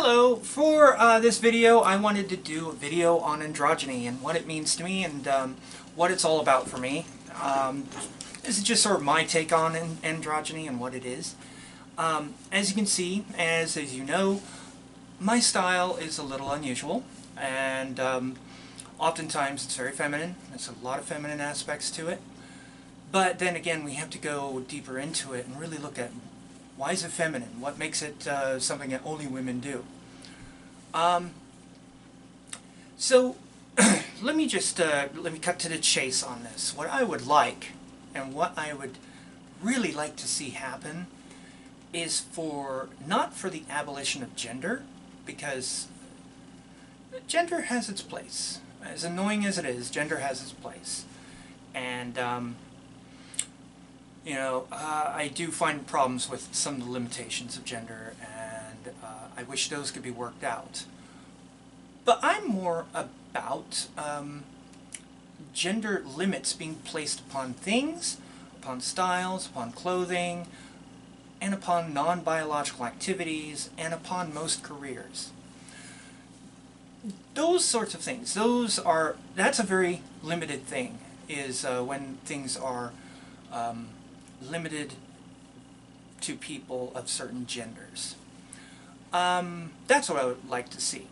Hello! For this video, I wanted to do a video on androgyny and what it means to me and what it's all about for me. This is just sort of my take on androgyny and what it is. As you can see, as you know, my style is a little unusual, and oftentimes it's very feminine. There's a lot of feminine aspects to it. But then again, we have to go deeper into it and really look at why is it feminine? What makes it something that only women do? So let me cut to the chase on this. What I would like, and what I would really like to see happen, is not for the abolition of gender, because gender has its place. As annoying as it is, gender has its place. And you know, I do find problems with some of the limitations of gender, and I wish those could be worked out. But I'm more about gender limits being placed upon things, upon styles, upon clothing, and upon non-biological activities, and upon most careers. Those sorts of things, that's a very limited thing, is when things are limited to people of certain genders. That's what I would like to see.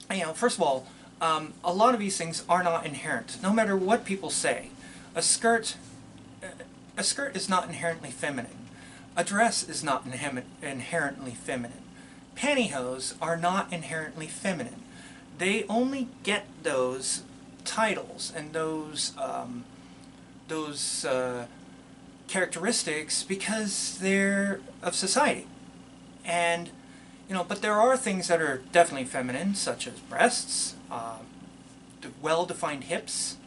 You know, first of all, a lot of these things are not inherent, no matter what people say. A skirt is not inherently feminine. A dress is not inherently feminine. Pantyhose are not inherently feminine. They only get those titles and those characteristics because they're of society. And you know, but there are things that are definitely feminine, such as breasts, well-defined hips,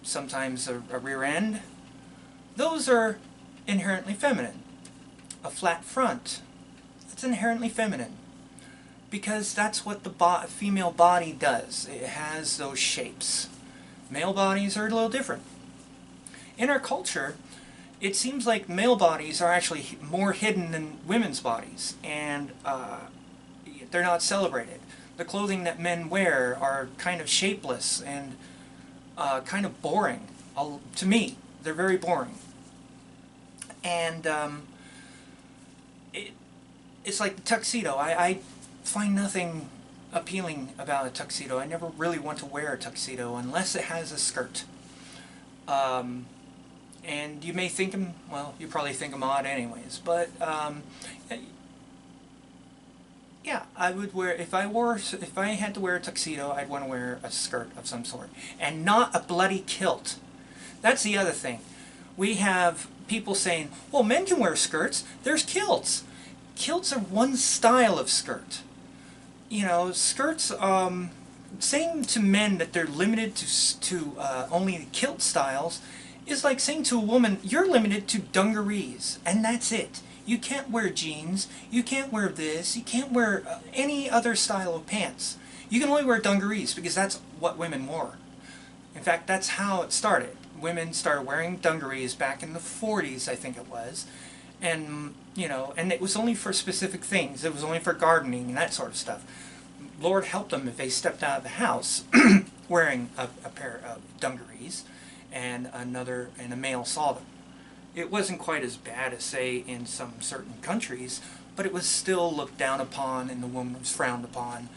sometimes a rear end. Those are inherently feminine. A flat front, that's inherently feminine, because that's what the female body does. It has those shapes. Male bodies are a little different. In our culture, it seems like male bodies are actually more hidden than women's bodies, and they're not celebrated. The clothing that men wear are kind of shapeless and kind of boring. To me, they're very boring. And it's like the tuxedo. I find nothing appealing about a tuxedo. I never really want to wear a tuxedo unless it has a skirt. And you may think them, well, you probably think them odd anyways, but yeah, I would wear, if I had to wear a tuxedo, I'd want to wear a skirt of some sort, and not a bloody kilt. That's the other thing. We have people saying, well, men can wear skirts, there's kilts. Kilts are one style of skirt. You know, skirts, saying to men that they're limited to only kilt styles is like saying to a woman, you're limited to dungarees, and that's it. You can't wear jeans, you can't wear this, you can't wear any other style of pants. You can only wear dungarees because that's what women wore. In fact, that's how it started. Women started wearing dungarees back in the 40s, I think it was. And, you know, and it was only for specific things. It was only for gardening and that sort of stuff. Lord help them if they stepped out of the house wearing a pair of dungarees, and a male saw them. It wasn't quite as bad as, say, in some certain countries, but it was still looked down upon, and the woman was frowned upon.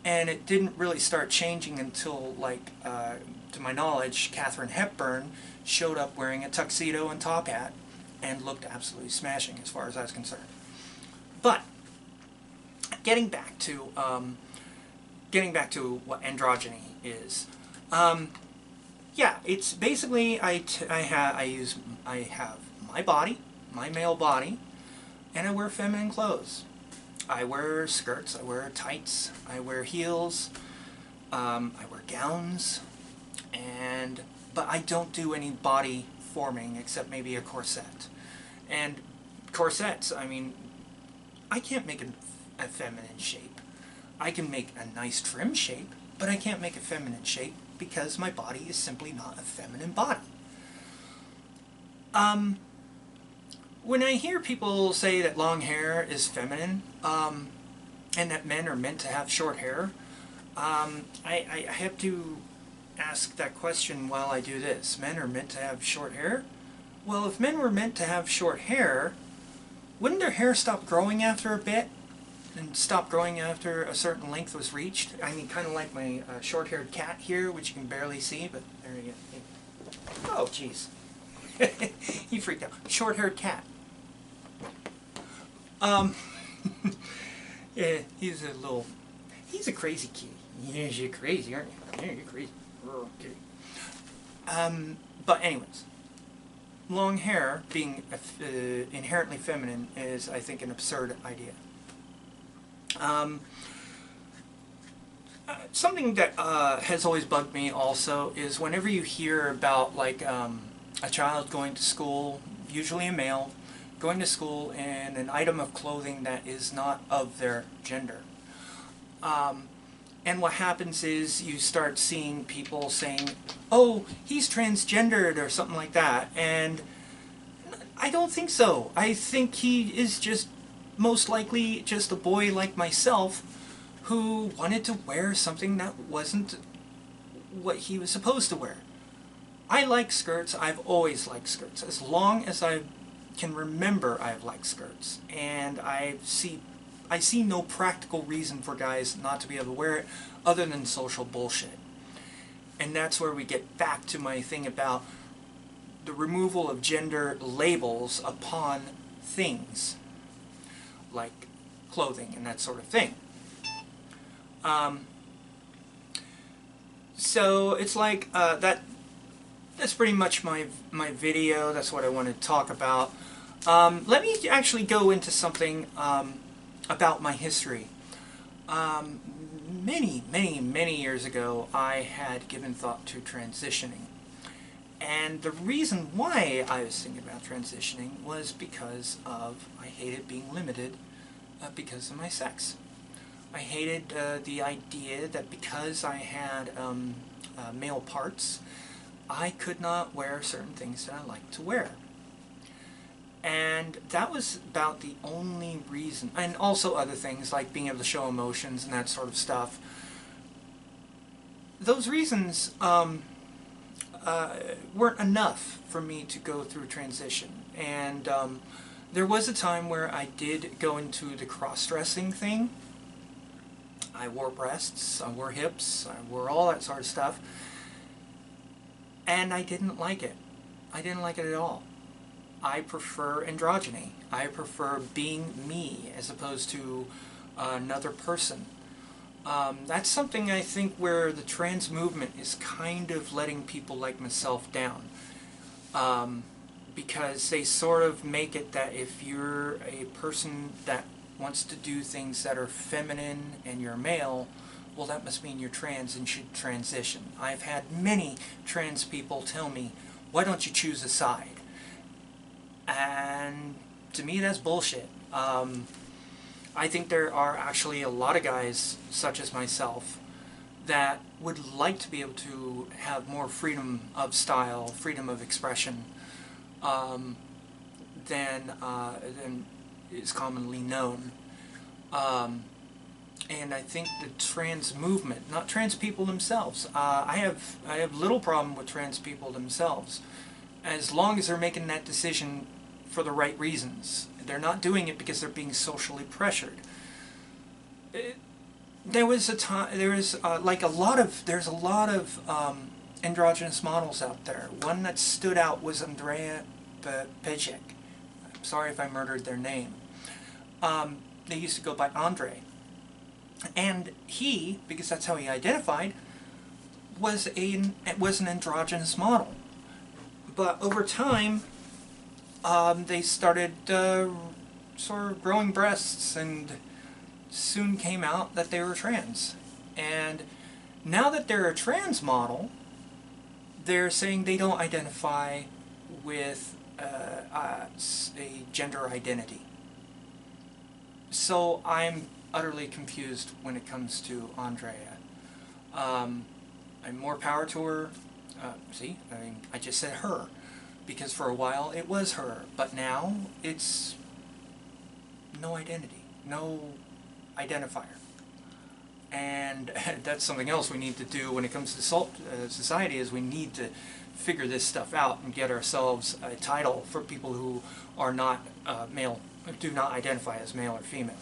And it didn't really start changing until, like, to my knowledge, Katharine Hepburn showed up wearing a tuxedo and top hat and looked absolutely smashing as far as I was concerned. But getting back to what androgyny is. Yeah, it's basically I have my body, my male body, and I wear feminine clothes. I wear skirts, I wear tights, I wear heels, I wear gowns, but I don't do any body forming except maybe a corset. And corsets, I mean, I can't make a feminine shape. I can make a nice trim shape, but I can't make a feminine shape because my body is simply not a feminine body. when I hear people say that long hair is feminine, and that men are meant to have short hair, I have to ask that question while I do this. Men are meant to have short hair? Well, if men were meant to have short hair, wouldn't their hair stop growing after a bit? And stop growing after a certain length was reached? I mean, kind of like my short-haired cat here, which you can barely see, but there you go. Oh, jeez. He freaked out. Short-haired cat. Yeah, he's a crazy kid. Yeah, you're crazy, aren't you? Yeah, you're crazy. Okay. But anyways, long hair being inherently feminine is, I think, an absurd idea. Something that has always bugged me also is whenever you hear about like a child going to school, usually a male, going to school in an item of clothing that is not of their gender. And what happens is you start seeing people saying, oh, he's transgendered or something like that. And I don't think so. I think he is just most likely just a boy like myself who wanted to wear something that wasn't what he was supposed to wear. I like skirts. I've always liked skirts. As long as I can remember, I've liked skirts. And I see no practical reason for guys not to be able to wear it other than social bullshit. And that's where we get back to my thing about the removal of gender labels upon things like clothing and that sort of thing. So it's like that's pretty much my video. That's what I want to talk about. Let me actually go into something about my history. Many years ago, I had given thought to transitioning. And the reason why I was thinking about transitioning was because I hated being limited because of my sex. I hated the idea that because I had male parts, I could not wear certain things that I liked to wear. And that was about the only reason, and also other things like being able to show emotions and that sort of stuff. Those reasons weren't enough for me to go through transition. And there was a time where I did go into the cross-dressing thing. I wore breasts, I wore hips, I wore all that sort of stuff. And I didn't like it. I didn't like it at all. I prefer androgyny. I prefer being me as opposed to another person. That's something I think where the trans movement is kind of letting people like myself down. Because they sort of make it that if you're a person that wants to do things that are feminine and you're male, well, that must mean you're trans and should transition. I've had many trans people tell me, why don't you choose a side? And to me, that's bullshit. I think there are actually a lot of guys, such as myself, that would like to be able to have more freedom of style, freedom of expression, than is commonly known. And I think the trans movement, not trans people themselves, I have little problem with trans people themselves, as long as they're making that decision for the right reasons. They're not doing it because they're being socially pressured. There was a time, there's a lot of androgynous models out there. One that stood out was Andrea Pejek. I'm sorry if I murdered their name. They used to go by Andre. And he, because that's how he identified, was an androgynous model. But over time, they started sort of growing breasts and soon came out that they were trans. And now that they're a trans model, they're saying they don't identify with a gender identity. So I'm utterly confused when it comes to Andrea. I'm more power to her. See, I mean, I just said her. because for a while it was her, but now it's no identity, no identifier. And that's something else we need to do when it comes to society, is we need to figure this stuff out and get ourselves a title for people who are not male, do not identify as male or female.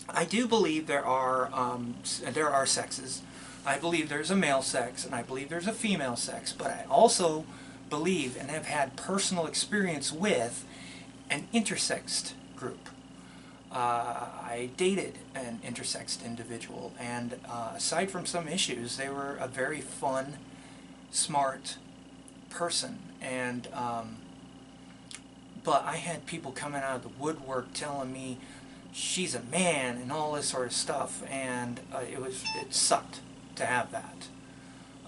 I do believe there are sexes. I believe there's a male sex and I believe there's a female sex, but I also believe and have had personal experience with an intersexed group. I dated an intersexed individual, and aside from some issues, they were a very fun, smart person. And but I had people coming out of the woodwork telling me she's a man and all this sort of stuff, and it sucked to have that.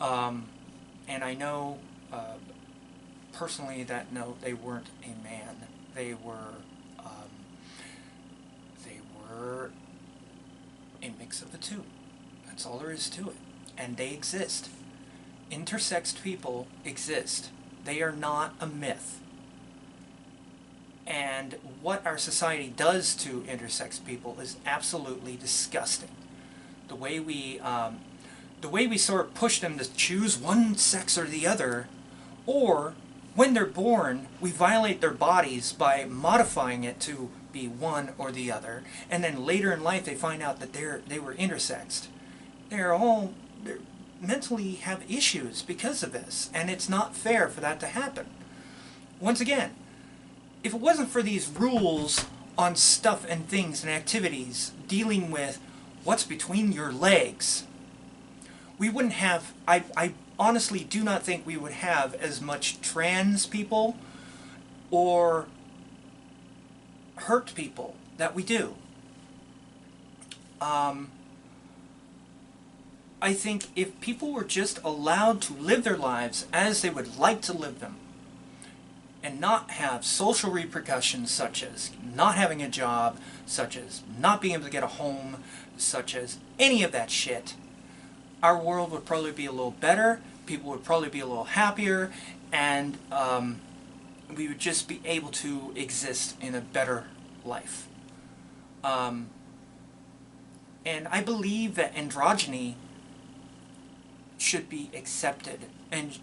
And I know personally that no, they weren't a man. They were a mix of the two. That's all there is to it. And they exist. Intersexed people exist. They are not a myth. And what our society does to intersex people is absolutely disgusting. The way we sort of push them to choose one sex or the other, or when they're born, we violate their bodies by modifying it to be one or the other, and then later in life they find out that they were intersexed. They mentally have issues because of this, and it's not fair for that to happen. Once again, if it wasn't for these rules on stuff and things and activities dealing with what's between your legs, we wouldn't have, I honestly do not think we would have as much trans people or hurt people that we do. I think if people were just allowed to live their lives as they would like to live them, and not have social repercussions such as not having a job, such as not being able to get a home, such as any of that shit, our world would probably be a little better, people would probably be a little happier, and we would just be able to exist in a better life. And I believe that androgyny should be accepted. And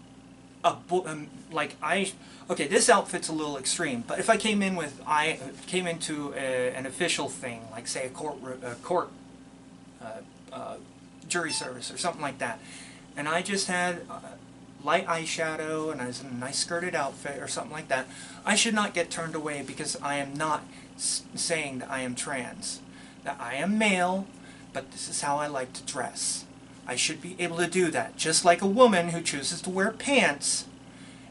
okay, this outfit's a little extreme, but if I came into an official thing, like say a court jury service or something like that, and I just had light eyeshadow and I was in a nice skirted outfit or something like that, I should not get turned away because I am not saying that I am trans. That I am male, but this is how I like to dress. I should be able to do that, just like a woman who chooses to wear pants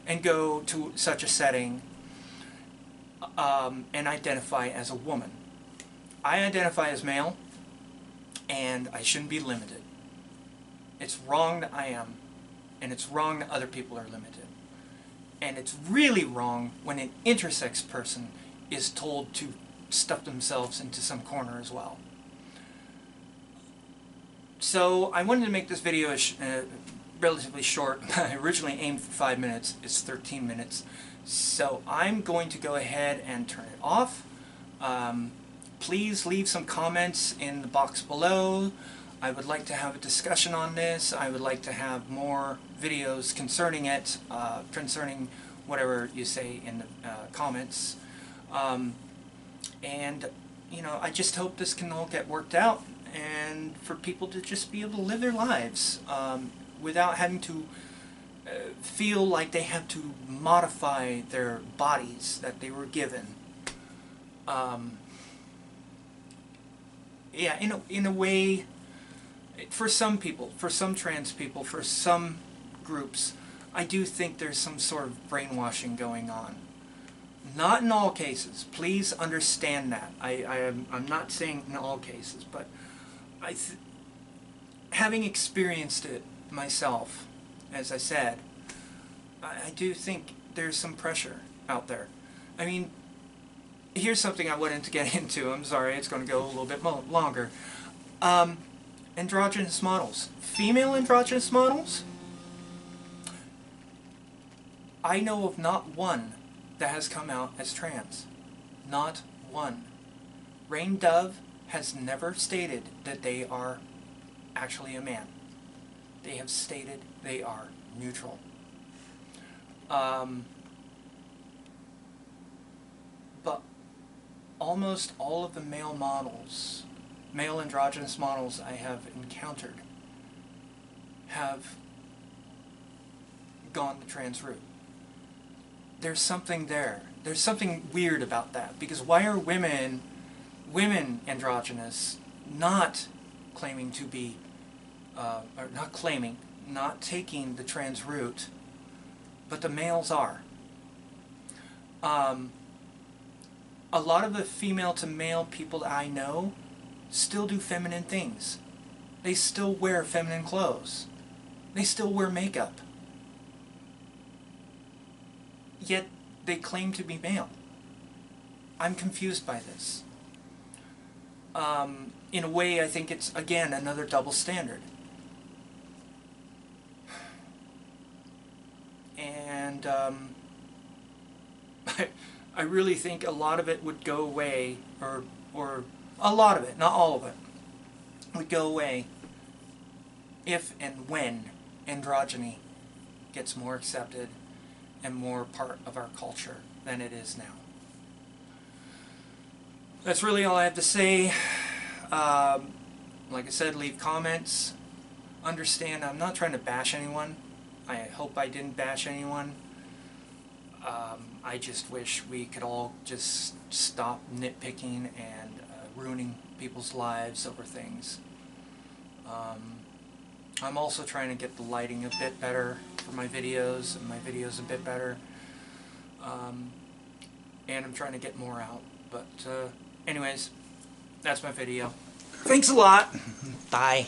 and go to such a setting and identify as a woman. I identify as male, and I shouldn't be limited. It's wrong that I am, and it's wrong that other people are limited. And it's really wrong when an intersex person is told to stuff themselves into some corner as well. So I wanted to make this video relatively short. I originally aimed for 5 minutes. It's 13 minutes. So I'm going to go ahead and turn it off. Please leave some comments in the box below. I would like to have a discussion on this. I would like to have more videos concerning it, concerning whatever you say in the comments. And, you know, I just hope this can all get worked out, and for people to just be able to live their lives without having to feel like they have to modify their bodies that they were given. Yeah, in a way, for some people, for some trans people, for some groups, I do think there's some sort of brainwashing going on. Not in all cases. Please understand that. I'm not saying in all cases, but having experienced it myself, as I said, I do think there's some pressure out there. I mean, here's something I wanted to get into. I'm sorry, it's going to go a little bit longer. Androgynous models. Female androgynous models? I know of not one that has come out as trans. Not one. Rain Dove has never stated that they are actually a man. They have stated they are neutral. But almost all of the male models, male androgynous models I have encountered, have gone the trans route. There's something there. There's something weird about that, because why are women androgynous not claiming to be, or not claiming, not taking the trans route, but the males are? A lot of the female to male people that I know still do feminine things. They still wear feminine clothes. They still wear makeup. Yet they claim to be male. I'm confused by this. In a way, I think it's, again, another double standard. And I really think a lot of it would go away, or a lot of it, not all of it, would go away if and when androgyny gets more accepted and more part of our culture than it is now. That's really all I have to say. Like I said, leave comments. Understand, I'm not trying to bash anyone. I hope I didn't bash anyone. I just wish we could all just stop nitpicking and ruining people's lives over things. I'm also trying to get the lighting a bit better for my videos, and my videos a bit better. And I'm trying to get more out. But anyways, that's my video. Thanks a lot. Bye.